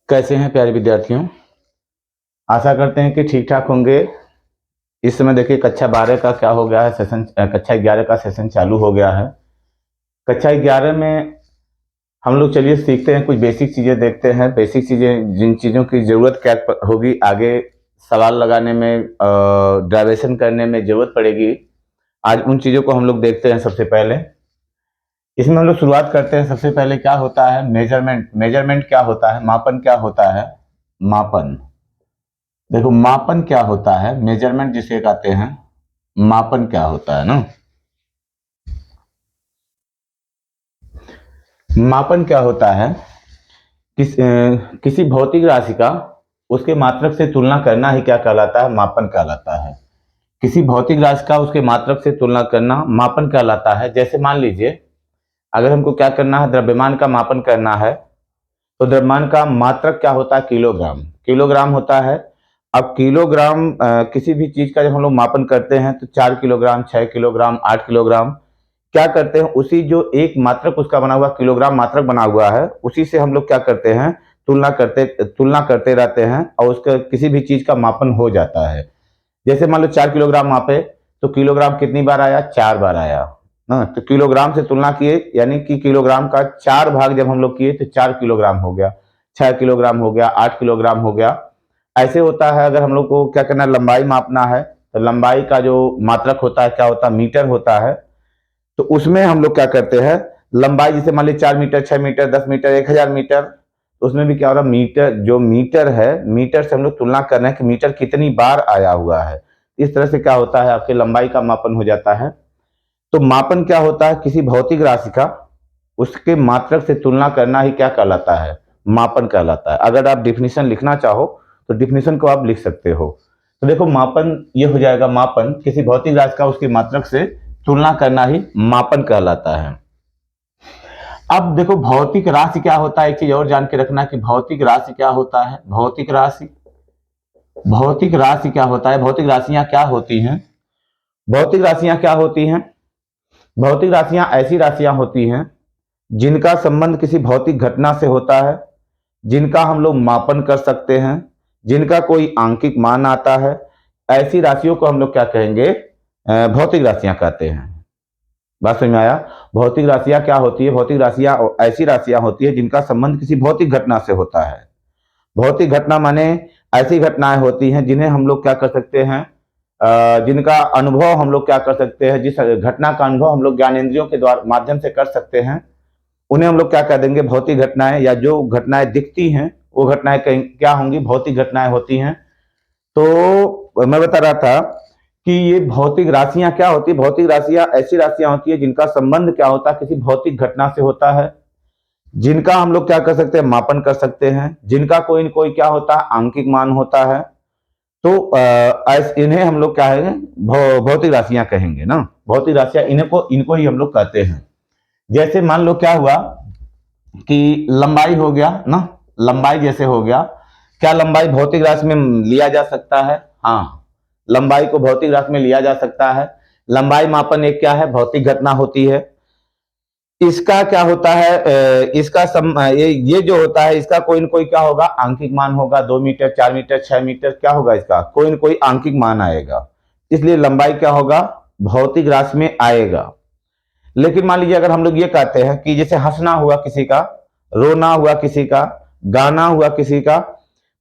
कैसे हैं प्यारे विद्यार्थियों। आशा करते हैं कि ठीक ठाक होंगे। इस समय देखिए कक्षा 12 का क्या हो गया है सेशन, कक्षा 11 का सेशन चालू हो गया है। कक्षा 11 में हम लोग चलिए सीखते हैं, कुछ बेसिक चीज़ें देखते हैं। बेसिक चीज़ें, जिन चीज़ों की ज़रूरत क्या होगी आगे सवाल लगाने में, ड्राइवेशन करने में ज़रूरत पड़ेगी, आज उन चीज़ों को हम लोग देखते हैं। सबसे पहले इसमें हम लोग शुरुआत करते हैं। सबसे पहले क्या होता है मेजरमेंट। मेजरमेंट क्या होता है, मापन क्या होता है। मापन, देखो मापन क्या होता है, मेजरमेंट जिसे कहते हैं, मापन क्या होता है ना। मापन क्या होता है, किसी भौतिक राशि का उसके मात्रक से तुलना करना ही क्या कहलाता है, मापन कहलाता है। किसी भौतिक राशि का उसके मात्रक से तुलना करना मापन कहलाता है। जैसे मान लीजिए अगर हमको क्या करना है, द्रव्यमान का मापन करना है, तो द्रव्यमान का मात्रक क्या होता है, किलोग्राम। किलोग्राम होता है। अब किलोग्राम किसी भी चीज का जब हम लोग मापन करते हैं तो 4 किलोग्राम, 6 किलोग्राम, 8 किलोग्राम क्या करते हैं, उसी जो एक मात्रक उसका बना हुआ किलोग्राम मात्रक बना हुआ है, उसी से हम लोग क्या करते हैं, तुलना करते रहते हैं और उसका किसी भी चीज का मापन हो जाता है। जैसे मान लो 4 किलोग्राम मापे तो किलोग्राम कितनी बार आया, 4 बार आया ना। तो किलोग्राम से तुलना किए, यानी कि किलोग्राम का 4 भाग जब हम लोग किए तो 4 किलोग्राम हो गया, 6 किलोग्राम हो गया, 8 किलोग्राम हो गया। ऐसे होता है। अगर हम लोग को क्या करना है, लंबाई मापना है, तो लंबाई का जो मात्रक होता है क्या होता है, मीटर होता है। तो उसमें हम लोग क्या करते हैं, लंबाई जैसे मान लीजिए 4 मीटर, 6 मीटर, 10 मीटर, 1000 मीटर, तो उसमें भी क्या हो रहा है, मीटर, जो मीटर है, मीटर से हम लोग तुलना कर रहे हैं कि मीटर कितनी बार आया हुआ है। इस तरह से क्या होता है, आपके लंबाई का मापन हो जाता है। तो मापन क्या होता है, किसी भौतिक राशि का उसके मात्रक से तुलना करना ही क्या कहलाता है, मापन कहलाता है। अगर आप डिफिनीशन लिखना चाहो तो डिफिनीशन को आप लिख सकते हो। तो देखो मापन ये हो जाएगा, मापन किसी भौतिक राशि का उसके मात्रक से तुलना करना ही मापन कहलाता है। अब देखो भौतिक राशि क्या होता है, एक चीज और जान के रखना कि भौतिक राशि क्या होता है। भौतिक राशि, भौतिक राशि क्या होता है, भौतिक राशियां क्या होती हैं। भौतिक राशियां क्या होती हैं, भौतिक राशियां ऐसी राशियां होती हैं जिनका संबंध किसी भौतिक घटना से होता है, जिनका हम लोग मापन कर सकते हैं, जिनका कोई आंकिक मान आता है। ऐसी राशियों को हम लोग क्या कहेंगे, भौतिक राशियां कहते हैं। बात समझ में आया। भौतिक राशियां क्या होती है, भौतिक राशियां ऐसी राशियां होती है जिनका संबंध किसी भौतिक घटना से होता है। भौतिक घटना माने ऐसी घटनाएं होती हैं जिन्हें हम लोग क्या कर सकते हैं, जिनका अनुभव हम लोग क्या कर सकते हैं, जिस घटना का अनुभव हम लोग ज्ञानेंद्रियों के द्वारा माध्यम से कर सकते हैं, उन्हें हम लोग क्या कह देंगे, भौतिक घटनाएं। या जो घटनाएं दिखती हैं वो घटनाएं क्या होंगी, भौतिक घटनाएं होती हैं। तो मैं बता रहा था कि ये भौतिक राशियां क्या होती है, भौतिक राशियां ऐसी राशियां होती है जिनका संबंध क्या होता है, किसी भौतिक घटना से होता है, जिनका हम लोग क्या कर सकते हैं, मापन कर सकते हैं, जिनका कोई न कोई क्या होता है, आंकिक मान होता है। तो इन्हें हम लोग क्या है, भौतिक राशियां कहेंगे ना। भौतिक राशियां इनको ही हम लोग कहते हैं। जैसे मान लो क्या हुआ कि लंबाई हो गया ना, लंबाई जैसे हो गया, क्या लंबाई भौतिक राशि में लिया जा सकता है, हाँ, लंबाई को भौतिक राशि में लिया जा सकता है। लंबाई मापन एक क्या है, भौतिक घटना होती है। इसका क्या होता है, ये जो होता है इसका कोई न कोई क्या होगा, आंकिक मान होगा। 2 मीटर, 4 मीटर, 6 मीटर क्या होगा, इसका कोई न कोई आंकिक मान आएगा। इसलिए लंबाई क्या होगा, भौतिक राशि में आएगा। लेकिन मान लीजिए अगर हम लोग ये कहते हैं कि जैसे हंसना हुआ किसी का, रोना हुआ किसी का, गाना हुआ किसी का,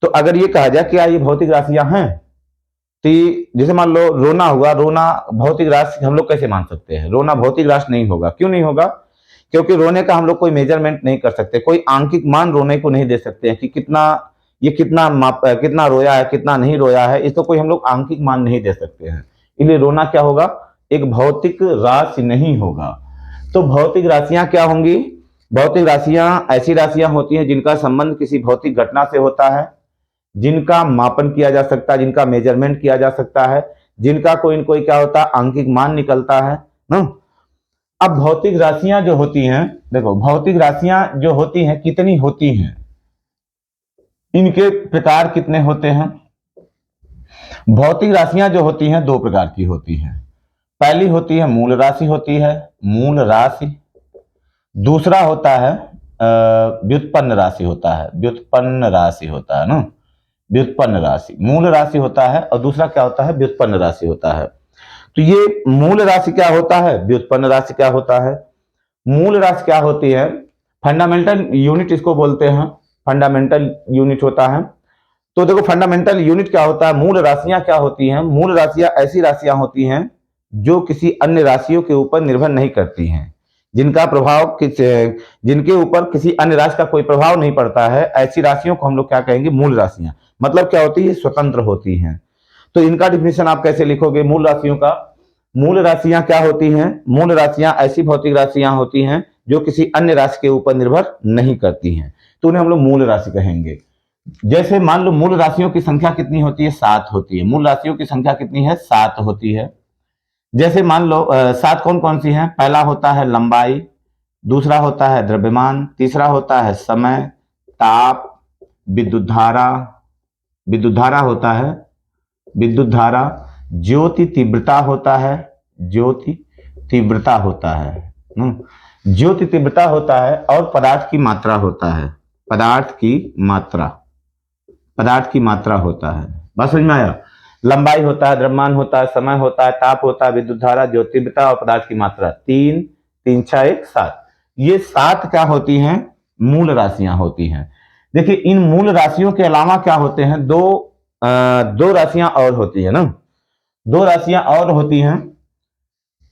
तो अगर ये कहा जाए कि ये भौतिक राशियां हैं, तो जैसे मान लो रोना हुआ, रोना भौतिक राशि हम लोग कैसे मान सकते हैं, रोना भौतिक राशि नहीं होगा। क्यों नहीं होगा, क्योंकि रोने का हम लोग कोई मेजरमेंट नहीं कर सकते, कोई आंकिक मान रोने को नहीं दे सकते हैं कि कितना, ये कितना रोया है, कितना नहीं रोया है, इसको कोई हम लोग आंकिक मान नहीं दे सकते हैं। इसलिए रोना क्या होगा, एक भौतिक राशि नहीं होगा। तो भौतिक राशियां क्या होंगी, भौतिक राशियां ऐसी राशियां होती हैं जिनका संबंध किसी भौतिक घटना से होता है, जिनका मापन किया जा सकता है, जिनका मेजरमेंट किया जा सकता है, जिनका कोई न कोई क्या होता है, आंकिक मान निकलता है ना। अब भौतिक राशियां जो होती हैं, देखो भौतिक राशियां जो होती हैं कितनी होती हैं, इनके प्रकार कितने होते हैं। भौतिक राशियां जो होती हैं 2 प्रकार की होती हैं। पहली होती है मूल राशि होती है, मूल राशि। दूसरा होता है व्युत्पन्न राशि होता है, व्युत्पन्न राशि होता है ना, व्युत्पन्न राशि। मूल राशि होता है और दूसरा क्या होता है, व्युत्पन्न राशि होता है। तो ये मूल राशि क्या होता है, व्युत्पन्न राशि क्या होता है। मूल राशि क्या होती है, फंडामेंटल यूनिट इसको बोलते हैं, फंडामेंटल यूनिट होता है। तो देखो फंडामेंटल यूनिट क्या होता है, मूल राशियां क्या होती हैं, मूल राशियां ऐसी राशियां होती हैं जो किसी अन्य राशियों के ऊपर निर्भर नहीं करती हैं, जिनका प्रभाव जिनके ऊपर किसी अन्य राशि का कोई प्रभाव नहीं पड़ता है, ऐसी राशियों को हम लोग क्या कहेंगे, मूल राशियां। मतलब क्या होती है, स्वतंत्र होती हैं। तो इनका डिफिनेशन आप कैसे लिखोगे मूल राशियों का, मूल राशियां क्या होती हैं, मूल राशियां ऐसी भौतिक राशियां होती हैं जो किसी अन्य राशि के ऊपर निर्भर नहीं करती हैं, तो उन्हें हम लोग मूल राशि कहेंगे। जैसे मान लो मूल राशियों की संख्या कितनी होती है, 7 होती है। मूल राशियों की संख्या कितनी है, 7 होती है। जैसे मान लो 7 कौन कौन सी हैं, पहला होता है लंबाई, दूसरा होता है द्रव्यमान, तीसरा होता है समय, ताप, विद्युत धारा, विद्युत धारा होता है, विद्युत धारा, ज्योति तीव्रता होता है, ज्योति तीव्रता होता है, ज्योति तीव्रता होता है, और पदार्थ की मात्रा होता है, पदार्थ की मात्रा, पदार्थ की मात्रा होता है। बस समझ में आया। लंबाई होता है, द्रव्यमान होता है, समय होता है, ताप होता है, विद्युत धारा, ज्योति तीव्रता और पदार्थ की मात्रा। 3 3 6 1 7, ये 7 क्या होती हैं, मूल राशियां होती हैं। देखिए इन मूल राशियों के अलावा क्या होते हैं, दो राशियां और होती है ना, दो राशियां और होती हैं।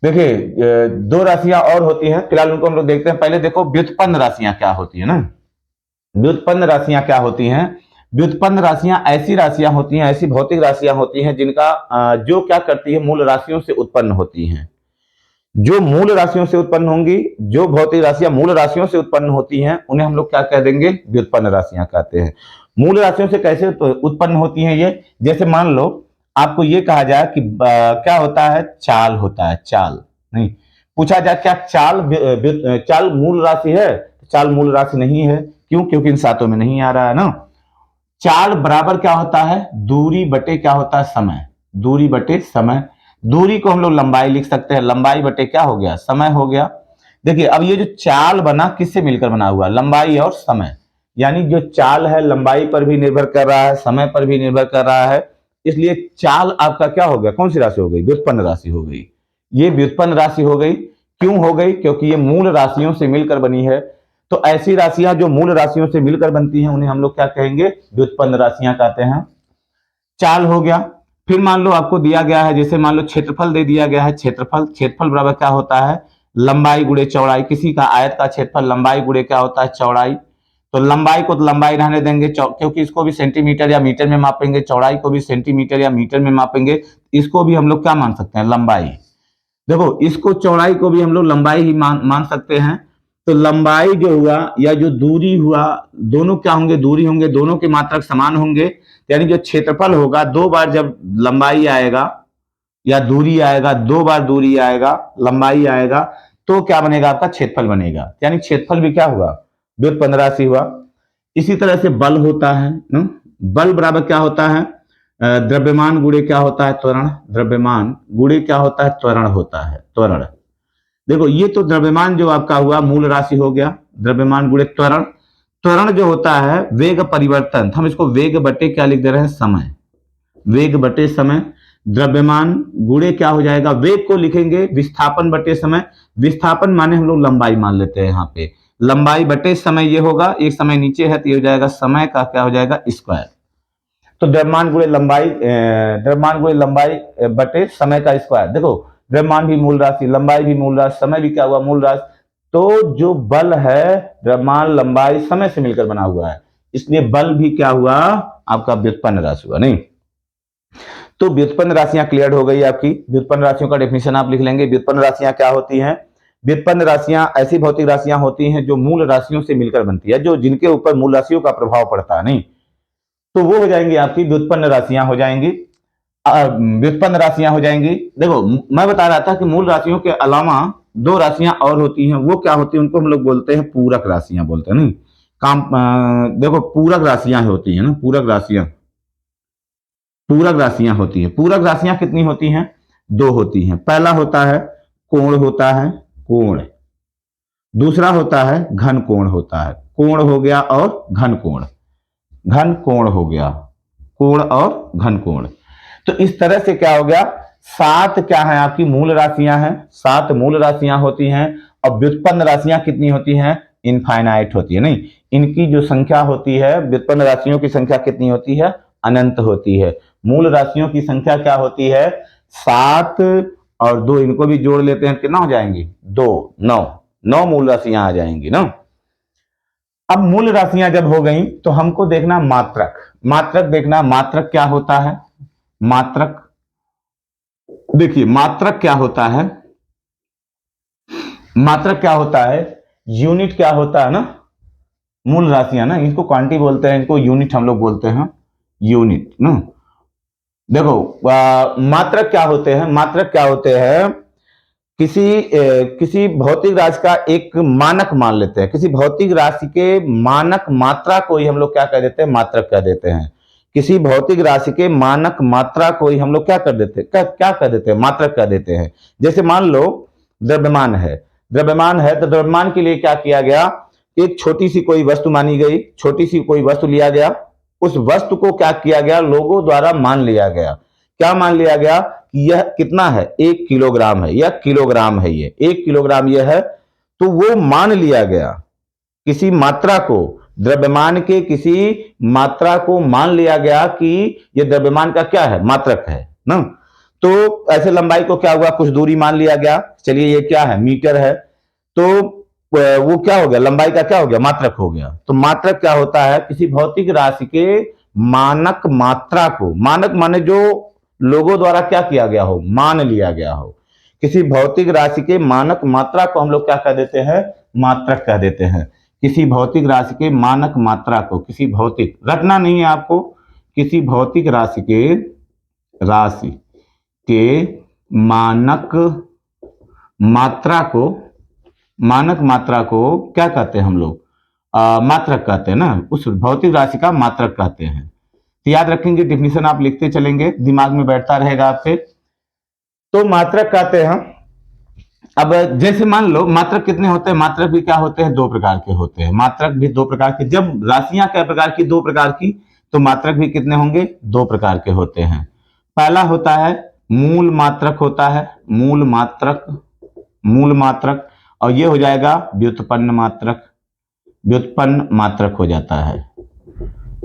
देखिए 2 राशियां और होती हैं, फिलहाल उनको हम लोग देखते हैं। पहले देखो व्युत्पन्न राशियां क्या होती है ना, व्युत्पन्न राशियां क्या होती हैं। व्युत्पन्न राशियां ऐसी राशियां होती हैं, ऐसी भौतिक राशियां होती हैं जिनका जो क्या करती है, मूल राशियों से उत्पन्न होती हैं। जो मूल राशियों से उत्पन्न होंगी, जो भौतिक राशियां मूल राशियों से उत्पन्न होती हैं, उन्हें हम लोग क्या कह देंगे, व्युत्पन्न राशियां कहते हैं। मूल राशियों से कैसे उत्पन्न होती हैं ये, जैसे मान लो आपको ये कहा जाए कि क्या होता है, चाल होता है, चाल नहीं, पूछा जाए क्या चाल चाल मूल राशि है, चाल मूल राशि नहीं है। क्यों, क्योंकि इन सातों में नहीं आ रहा है ना। चाल बराबर क्या होता है, दूरी बटे क्या होता है, समय, दूरी बटे समय। दूरी को हम लोग लंबाई लिख सकते हैं, लंबाई बटे क्या हो गया, समय हो गया। देखिए अब ये जो चाल बना किससे मिलकर बना हुआ, लंबाई और समय। यानी जो चाल है लंबाई पर भी निर्भर कर रहा है, समय पर भी निर्भर कर रहा है। इसलिए चाल आपका क्या हो गया, कौन सी राशि हो गई, व्युत्पन्न राशि हो गई। ये व्युत्पन्न राशि हो गई। क्यों हो गई, क्योंकि ये मूल राशियों से मिलकर बनी है। तो ऐसी राशियां जो मूल राशियों से मिलकर बनती हैं उन्हें हम लोग क्या कहेंगे, व्युत्पन्न राशियां कहते हैं। चाल हो गया। फिर मान लो आपको दिया गया है, जैसे मान लो क्षेत्रफल दे दिया गया है, क्षेत्रफल, क्षेत्रफल बराबर क्या होता है, लंबाई गुणे चौड़ाई। किसी का आयत का क्षेत्रफल लंबाई गुणे क्या होता है, चौड़ाई। तो लंबाई को तो लंबाई रहने देंगे, क्योंकि इसको भी सेंटीमीटर या मीटर में मापेंगे, चौड़ाई को भी सेंटीमीटर या मीटर में मापेंगे। इसको भी हम लोग क्या मान सकते हैं, लंबाई। देखो इसको चौड़ाई को भी हम लोग लंबाई ही मान सकते हैं। तो लंबाई जो हुआ या जो दूरी हुआ, दोनों क्या होंगे, दूरी होंगे, दोनों के मात्रक समान होंगे। यानी जो क्षेत्रफल होगा, 2 बार जब लंबाई आएगा या दूरी आएगा, 2 बार दूरी आएगा, लंबाई आएगा, तो क्या बनेगा, आपका क्षेत्रफल बनेगा। यानी क्षेत्रफल भी क्या हुआ, व्युत्पन्न राशि हुआ। इसी तरह से बल होता है न? बल बराबर क्या होता है, द्रव्यमान गुणे क्या होता है, त्वरण। द्रव्यमान गुणे क्या होता है, त्वरण होता है, त्वरण। देखो ये तो द्रव्यमान जो आपका हुआ मूल राशि हो गया, द्रव्यमान गुणे त्वरण। त्वरण जो होता है वेग परिवर्तन, हम इसको वेग बटे क्या लिख दे रहे हैं, समय, वेग बटे समय। द्रव्यमान गुणे क्या हो जाएगा, वेग को लिखेंगे विस्थापन बटे समय। विस्थापन माने हम लोग लंबाई मान लेते हैं यहाँ पे, लंबाई बटे समय ये होगा, एक समय नीचे है तो ये हो जाएगा समय का क्या हो जाएगा, स्क्वायर। तो द्रव्यमान गुणे लंबाई, द्रव्यमान गुणे लंबाई बटे समय का स्क्वायर। देखो द्रव्यमान भी मूल राशि, लंबाई भी मूल राशि, समय भी क्या हुआ, मूल राशि। तो जो बल है द्रव्यमान लंबाई समय से मिलकर बना हुआ है, इसलिए बल भी क्या हुआ, आपका व्युत्पन्न राशि हुआ। नहीं, तो व्युत्पन्न राशियां क्लियर हो गई आपकी। व्युत्पन्न राशियों का डेफिनेशन आप लिख लेंगे। व्युत्पन्न राशियां क्या होती हैं, व्युत्पन्न राशियां ऐसी भौतिक राशियां होती हैं जो मूल राशियों से मिलकर बनती है, जो जिनके ऊपर मूल राशियों का प्रभाव पड़ता है। नहीं, तो वो हो जाएंगी आपकी व्युत्पन्न राशियां हो जाएंगी, व्युत्पन्न राशियां हो जाएंगी। देखो मैं बता रहा था कि मूल राशियों के अलावा 2 राशियां और होती हैं, वो क्या होती है, उनको हम लोग बोलते हैं पूरक राशियां बोलते हैं। नहीं काम, देखो पूरक राशियां होती हैं ना, पूरक राशियां, पूरक राशियां होती हैं। पूरक राशियां कितनी होती हैं, 2 होती हैं। पहला होता है कोण, होता है कोण, दूसरा होता है घन कोण होता है, कोण हो गया और घन कोण, घन कोण हो गया, कोण और घन कोण। तो इस तरह से क्या हो गया, 7 क्या है आपकी मूल राशियां हैं, 7 मूल राशियां होती हैं, और व्युत्पन्न राशियां कितनी होती हैं, इनफाइनाइट होती है, नहीं, इनकी जो संख्या होती है, व्युत्पन्न राशियों की संख्या कितनी होती है, अनंत होती है। मूल राशियों की संख्या क्या होती है, 7 और 2, इनको भी जोड़ लेते हैं, कितना हो जाएंगी, 2, 9, 9 मूल राशियां आ जाएंगी ना। अब मूल राशियां जब हो गई तो हमको देखना मात्रक, मात्रक देखना, मात्रक क्या होता है, मात्रक देखिए, मात्रक क्या होता है, मात्रक क्या होता है, यूनिट क्या होता है ना, मूल राशियां ना, इनको क्वांटिटी बोलते हैं, इनको यूनिट हम लोग बोलते हैं, यूनिट ना। देखो मात्रक क्या होते हैं, मात्रक क्या होते हैं, किसी भौतिक राशि का एक मानक मान लेते हैं, किसी भौतिक राशि के मानक मात्रा को ही हम लोग क्या कह देते हैं, मात्रक कह देते हैं। किसी भौतिक राशि के मानक मात्रा को ही हम लोग क्या कर देते हैं, क्या कह देते हैं, मात्रक कह देते हैं। जैसे मान लो द्रव्यमान है, द्रव्यमान है तो द्रव्यमान के लिए क्या किया गया, एक छोटी सी कोई वस्तु मानी गई, छोटी सी कोई वस्तु लिया गया, उस वस्तु को क्या किया गया, लोगों द्वारा मान लिया गया, क्या मान लिया गया कि यह कितना है, 1 किलोग्राम है, यह किलोग्राम है, ये 1 किलोग्राम यह है, तो वो मान लिया गया, किसी मात्रा को, द्रव्यमान के किसी मात्रा को मान लिया गया कि यह द्रव्यमान का क्या है, मात्रक है ना। तो ऐसे लंबाई को क्या हुआ, कुछ दूरी मान लिया गया, चलिए ये क्या है, मीटर है, तो वो क्या हो गया, लंबाई का क्या हो गया, मात्रक हो गया। तो मात्रक क्या होता है, किसी भौतिक राशि के मानक मात्रा को, मानक माने जो लोगों द्वारा क्या किया गया हो, मान लिया गया हो, किसी भौतिक राशि के मानक मात्रा को हम लोग क्या कह देते हैं, मात्रक कह देते हैं। किसी भौतिक राशि के मानक मात्रा को, किसी भौतिक, रटना नहीं है आपको, किसी भौतिक राशि के मानक मात्रा को, मानक मात्रा को क्या कहते हैं हम लोग, मात्रक कहते हैं ना, उस भौतिक राशि का मात्रक कहते हैं। तो याद रखेंगे, डिफिनीशन आप लिखते चलेंगे, दिमाग में बैठता रहेगा आपके, तो मात्रक कहते हैं। अब जैसे मान लो मात्रक कितने होते हैं, मात्रक भी क्या होते हैं, 2 प्रकार के होते हैं, मात्रक भी 2 प्रकार के, जब राशियां क्या प्रकार की, 2 प्रकार की, तो मात्रक भी कितने होंगे, 2 प्रकार के होते हैं। पहला होता है मूल मात्रक होता है, मूल मात्रक, मूल मात्रक, और ये हो जाएगा व्युत्पन्न मात्रक, व्युत्पन्न मात्रक हो जाता है,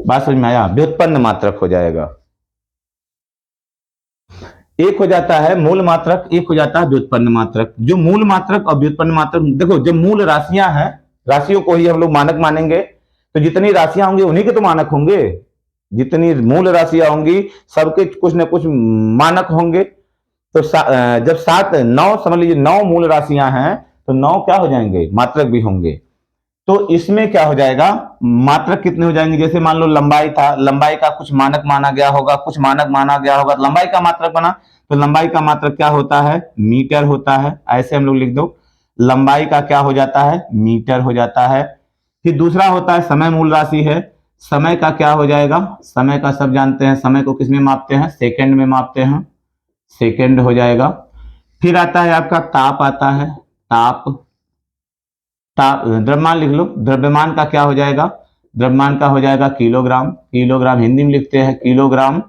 बात समझ में आया, व्युत्पन्न मात्रक हो जाएगा। एक हो जाता है मूल मात्रक, एक हो जाता है व्युत्पन्न मात्रक। जो मूल मात्रक और व्युत्पन्न मात्रक, देखो जब मूल राशियां हैं, राशियों को ही हम लोग मानक मानेंगे, तो जितनी राशियां होंगी उन्हीं के तो मानक होंगे, जितनी मूल राशियां होंगी सबके कुछ न कुछ मानक होंगे। तो जब 7 9 समझ लीजिए 9 मूल राशियां हैं, तो 9 क्या हो जाएंगे, मात्रक भी होंगे। तो इसमें क्या हो जाएगा, मात्रक कितने हो जाएंगे, जैसे मान लो लंबाई था, लंबाई का कुछ मानक माना गया होगा, कुछ मानक माना गया होगा, लंबाई का मात्रक बना, तो लंबाई का मात्रक क्या होता है, मीटर होता है, ऐसे हम लोग लिख दो, लंबाई का क्या हो जाता है, मीटर हो जाता है। फिर दूसरा होता है समय मूल राशि है, समय का क्या हो जाएगा, समय का सब जानते हैं, समय को किसमें मापते हैं, सेकंड में मापते हैं, सेकंड हो जाएगा। फिर आता है आपका ताप आता है, ताप, द्रव्यमान लिख लो, द्रव्यमान का क्या हो जाएगा, द्रव्यमान का हो जाएगा किलोग्राम, किलोग्राम हिंदी में लिखते हैं किलोग्राम।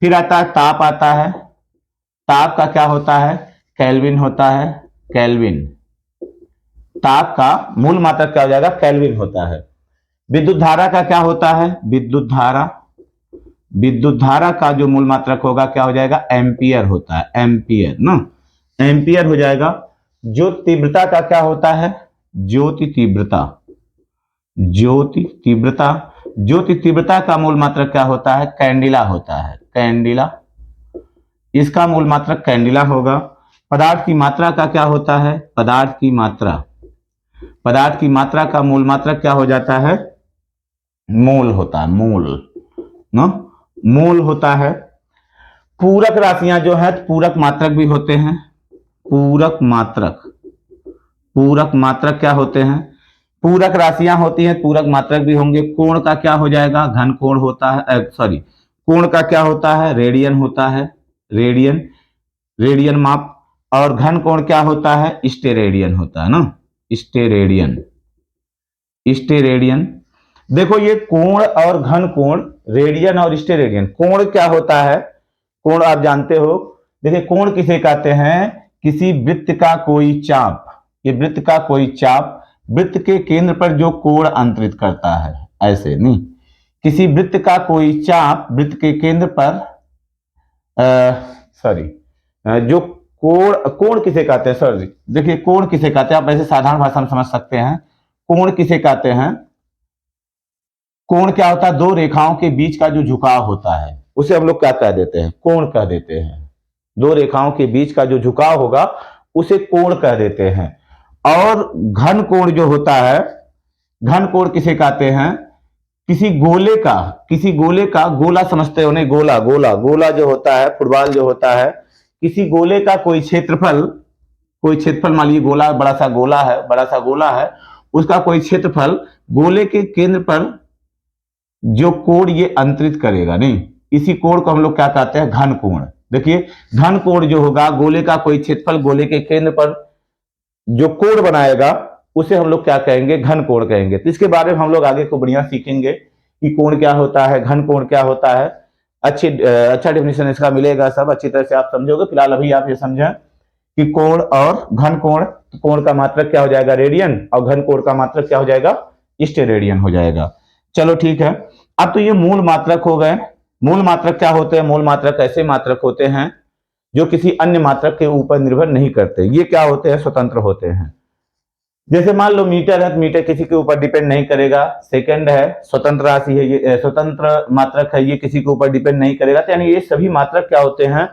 फिर आता है ताप आता है, ताप का क्या होता है, केल्विन होता है, केल्विन, ताप का मूल मात्रक क्या हो जाएगा, केल्विन होता है। विद्युत धारा का क्या होता है, विद्युत धारा, विद्युत धारा का जो मूल मात्रक होगा क्या हो जाएगा, एम्पियर होता है, एम्पियर ना, एम्पियर हो जाएगा। जो तीव्रता का क्या होता है, ज्योति तीव्रता, ज्योति तीव्रता, ज्योति तीव्रता का मूल मात्रक क्या होता है, कैंडिला होता है, कैंडिला, इसका मूल मात्रक कैंडिला होगा। पदार्थ की मात्रा का क्या होता है, पदार्थ की मात्रा, पदार्थ की मात्रा का मूल मात्रक क्या हो जाता है, मोल होता है, मोल ना, मोल होता है। पूरक राशियां जो है पूरक मात्रक भी होते हैं, पूरक मात्रक, पूरक मात्रक क्या होते हैं, पूरक राशियां होती हैं, पूरक मात्रक भी होंगे। कोण का क्या हो जाएगा, घन कोण होता है, सॉरी, कोण का क्या होता है, रेडियन होता है, रेडियन, रेडियन माप। और घन कोण क्या होता है, स्टेरेडियन होता है ना, स्टेरेडियन। स्टेरेडियन, देखो ये कोण और घन कोण, रेडियन और स्टेरेडियन। कोण क्या होता है? कोण आप जानते हो। देखिए कोण किसे कहते हैं? किसी वृत्त का कोई चाप, ये वृत्त का कोई चाप वृत्त के केंद्र पर जो कोण अंतरित करता है, ऐसे नहीं, किसी वृत्त का कोई चाप वृत्त के केंद्र पर जो कोण किसे कहते हैं सर जी? देखिए कोण किसे कहते हैं, आप ऐसे साधारण भाषा में समझ सकते हैं। कोण किसे कहते हैं? कोण क्या होता है? दो रेखाओं के बीच का जो झुकाव होता है उसे हम लोग क्या कह देते हैं? कोण कह देते हैं। दो रेखाओं के बीच का जो झुकाव होगा उसे कोण कह देते हैं। और घन कोण जो होता है, घन कोण किसे कहते हैं? किसी गोले का गोला समझते हो नहीं? गोला जो होता है, फुटबॉल जो होता है, किसी गोले का कोई क्षेत्रफल मान लीजिए गोला, बड़ा सा गोला है, उसका कोई क्षेत्रफल गोले के केंद्र पर जो कोण ये अंतरित करेगा, नहीं, इसी कोण को हम लोग क्या कहते हैं? घन कोण। देखिए घन कोण जो होगा, गोले का कोई क्षेत्रफल गोले के केंद्र पर जो कोण बनाएगा उसे हम लोग क्या कहेंगे? घन कोण कहेंगे। तो इसके बारे में हम लोग आगे को बढ़िया सीखेंगे कि कोण क्या होता है, घन कोण क्या होता है। अच्छा डेफिनेशन इसका मिलेगा, सब अच्छी तरह से आप समझोगे। फिलहाल अभी आप ये समझें कि कोण और घन कोण, कोण का मात्रक क्या हो जाएगा? रेडियन, और घन कोण का मात्रक क्या हो जाएगा? स्टेरेडियन हो जाएगा। चलो ठीक है। अब तो ये मूल मात्रक हो गए। मूल मात्रक क्या होते हैं? मूल मात्रक ऐसे मात्रक होते हैं जो किसी अन्य मात्रक के ऊपर निर्भर नहीं करते। ये क्या होते हैं? स्वतंत्र होते हैं। जैसे मान लो मीटर है, तो मीटर किसी के ऊपर डिपेंड नहीं करेगा। सेकंड है, स्वतंत्र राशि है, ये स्वतंत्र मात्रक है, ये किसी के ऊपर डिपेंड नहीं करेगा। तो यानी ये सभी मात्रक क्या होते हैं?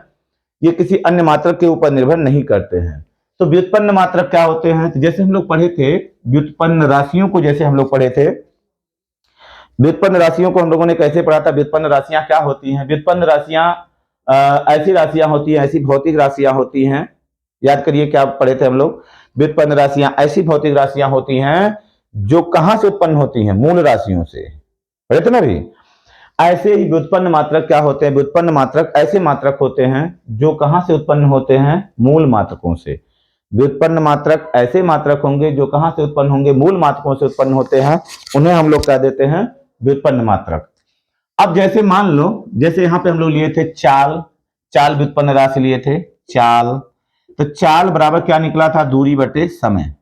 ये किसी अन्य मात्रक के ऊपर निर्भर नहीं करते हैं। तो व्युत्पन्न मात्रक क्या होते हैं? तो जैसे हम लोग पढ़े थे व्युत्पन्न राशियों को, जैसे हम लोग पढ़े थे व्युत्पन्न राशियों को, हम लोगों ने कैसे पढ़ा था? व्युत्पन्न राशियां क्या होती हैं? व्युत्पन्न राशियां ऐसी राशियां होती हैं, ऐसी भौतिक राशियां होती हैं। याद करिए क्या पढ़े थे हम लोग? व्युत्पन्न राशियां ऐसी भौतिक राशियां होती हैं जो कहां से उत्पन्न होती हैं? मूल राशियों से। पढ़े थे ना भी? ऐसे ही व्युत्पन्न मात्रक क्या होते हैं? व्युत्पन्न मात्रक ऐसे मात्रक होते हैं जो कहां से उत्पन्न होते हैं? मूल मात्रकों से। व्युत्पन्न मात्रक ऐसे मात्रक होंगे जो कहां से उत्पन्न होंगे? मूल मात्रकों से उत्पन्न होते हैं। उन्हें हम लोग क्या देते हैं? व्युत्पन्न मात्रक। अब जैसे मान लो, जैसे यहां पे हम लोग लिए थे चाल व्युत्पन्न राशि लिए थे, चाल। तो चाल बराबर क्या निकला था? दूरी बटे समय।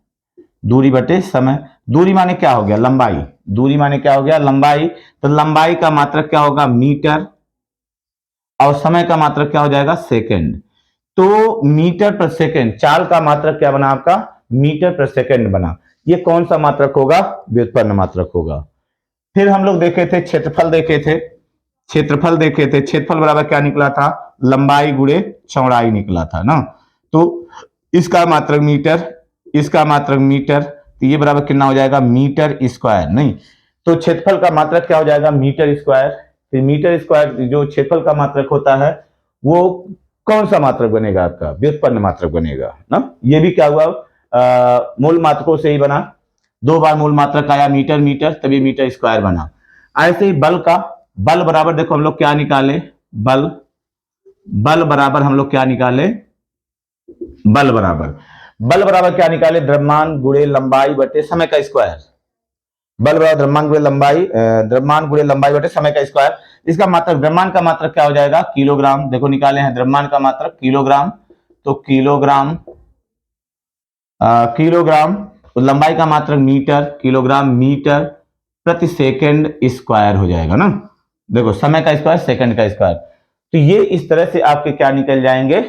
दूरी माने क्या हो गया? लंबाई। दूरी माने क्या हो गया? लंबाई। तो लंबाई का मात्रक क्या होगा? मीटर, और समय का मात्रक क्या हो जाएगा? सेकंड। तो मीटर पर सेकंड, चाल का मात्रक क्या बना आपका? मीटर पर सेकंड बना। ये कौन सा मात्रक होगा? व्युत्पन्न मात्रक होगा। फिर हम लोग देखे थे क्षेत्रफल देखे थे। क्षेत्रफल बराबर क्या निकला था? लंबाई गुणे चौड़ाई निकला था ना। तो इसका मात्रक मीटर, इसका मात्रक मीटर, तो ये बराबर कितना हो जाएगा? Metre square. नहीं, तो क्षेत्रफल का मात्रक क्या हो जाएगा? Metre square. तो मीटर स्क्वायर जो क्षेत्रफल का मात्रक होता है वो कौन सा मात्रक बनेगा? आपका व्युत्पन्न मात्रक बनेगा ना। ये भी क्या हुआ? मूल मात्रकों से ही बना। दो बार मूल मात्रक आया मीटर, तभी मीटर स्क्वायर बना। ऐसे ही बल का, बल बराबर देखो हम लोग क्या निकाले? बल बराबर हम लोग क्या निकाले? बल बराबर क्या निकाले? द्रव्यमान गुणे लंबाई बटे समय का स्क्वायर। बल बराबर द्रव्यमान गुणे लंबाई बटे समय का स्क्वायर। इसका मात्रक, द्रव्यमान का मात्रक क्या हो जाएगा? किलोग्राम। देखो निकाले हैं द्रव्यमान का मात्रक किलोग्राम, तो किलोग्राम, तो लंबाई का मात्रक मीटर, किलोग्राम मीटर प्रति सेकंड स्क्वायर हो जाएगा ना। देखो समय का स्क्वायर, सेकंड का स्क्वायर। तो ये इस तरह से आपके क्या निकल जाएंगे?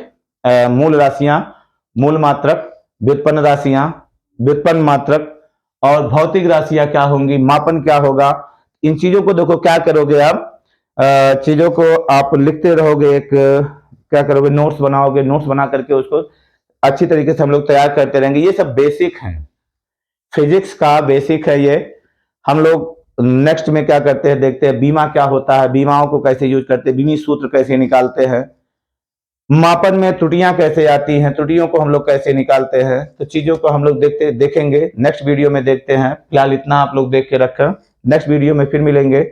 मूल राशियां, मूल मात्रक, व्युत्पन्न राशियां, व्युत्पन्न मात्रक, और भौतिक राशियां क्या होंगी? मापन क्या होगा? इन चीजों को देखो क्या करोगे आप? चीजों को आप लिखते रहोगे, एक क्या करोगे? नोट्स बनाओगे। नोट्स बना करके उसको अच्छी तरीके से हम लोग तैयार करते रहेंगे। ये सब बेसिक हैं, फिजिक्स का बेसिक है ये। हम लोग नेक्स्ट में क्या करते हैं देखते हैं। बीमा क्या होता है, बीमाओं को कैसे यूज करते हैं, बीमी सूत्र कैसे निकालते हैं, मापन में त्रुटियां कैसे आती हैं, त्रुटियों को हम लोग कैसे निकालते हैं। तो चीजों को हम लोग देखेंगे नेक्स्ट वीडियो में देखते हैं। फिलहाल इतना आप लोग देख के रखें, नेक्स्ट वीडियो में फिर मिलेंगे।